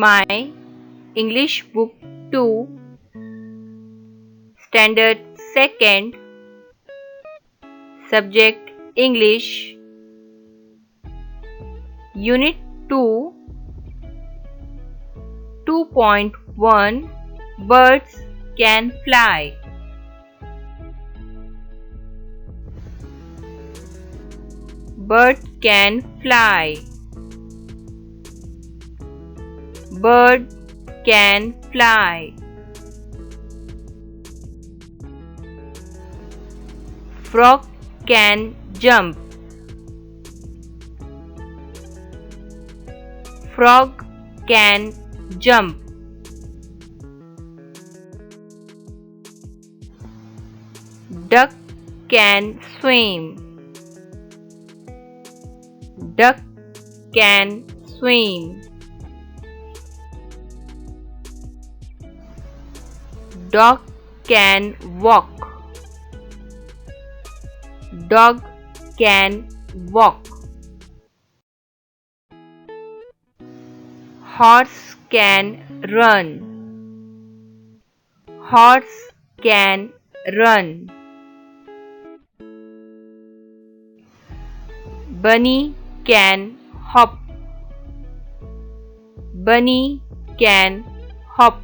my English Book 2, Standard 2nd, Subject English, Unit 2, 2.1 Birds Can Fly. Bird can fly. Bird can fly. Frog can jump. Frog can jump. Duck can swim. Duck can swim. Dog can walk. Dog can walk. Horse can run. Horse can run. Bunny can hop. Bunny can hop.